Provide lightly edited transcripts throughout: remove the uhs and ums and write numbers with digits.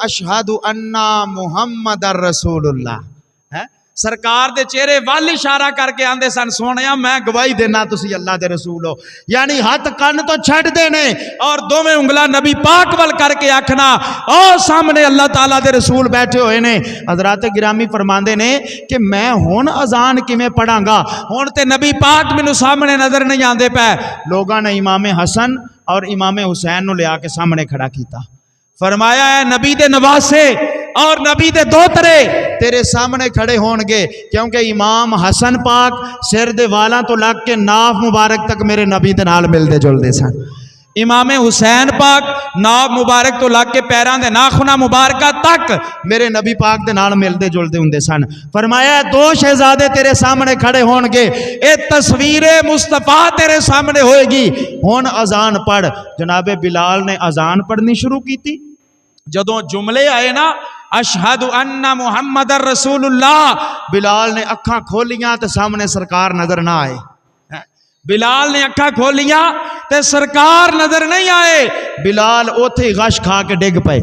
अशहदु अन्ना मुहम्मदर रसूलुल्लाह है। सरकार दे चेहरे वाल इशारा करके आंदे सन, सोनिया मैं गवाही देना तुसी अल्लाह दे रसूल हो। यानी हथ कन तो छड़ देने और दोवें उंगला नबी पाक वल करके आखना ओ सामने अल्लाह ताला दे रसूल बैठे हुए ने। हजरात गिरामी फरमांदे ने कि मैं हुण अजान किवें पढ़ांगा, हुण ते नबी पाक मैनू सामने नजर नहीं आंदे पै। लोगां ने इमाम हसन और इमाम हुसैन नू लिया के सामने खड़ा किया, फरमाया है नबी दे नवासे और नबी दे दोतरे तेरे सामने खड़े होंगे, क्योंकि इमाम हसन पाक सिर दे वालों तो लग के नाफ मुबारक तक मेरे नबी दे नाल मिलते जुलते सन। इमाम हुसैन पाक नाफ मुबारक तो लग के पैरों के नाखुना मुबारक तक मेरे नबी पाक दे नाल मिलते जुलते होंगे सन। फरमाया दो शहजादे तेरे सामने खड़े होंगे, ये तस्वीर मुस्तफा तेरे सामने होएगी, हुण अजान पढ़। जनाबे बिलाल ने अजान पढ़नी शुरू की। जदों जुमले आए ना अशहदु अन्ना मुहम्मदर रसूलुल्लाह, बिलाल ने अखा खोलियां तो सामने सरकार नजर ना आए। बिलाल ने अखा खोलियां तो सरकार नजर नहीं आए। बिलाल उथे गश खा के डिग पे,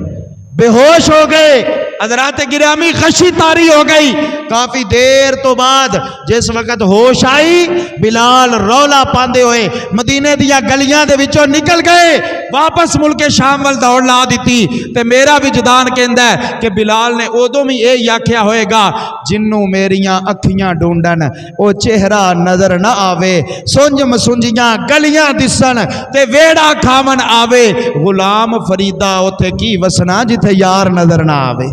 बेहोश हो गए। हज़रात गिरामी खशी तारी हो गई। काफी देर तो बाद जिस वक्त होश आई, बिलाल रौला पांदे हुए मदीने दिया गलियां दे विचों निकल गए, वापस मुल्के शाम वल दौड़ ला दी। ते मेरा विजदान कहंदा है कि बिलाल ने उदों भी यही आख्या होएगा, जिन्नू मेरियां अखियां ढूंढन ओ चेहरा नजर ना आवे, सुंज मसुंजियां गलियां दिसन ते वेड़ा खावन आवे, गुलाम फरीदा उथे की वसना जिथे यार नजर ना आवे।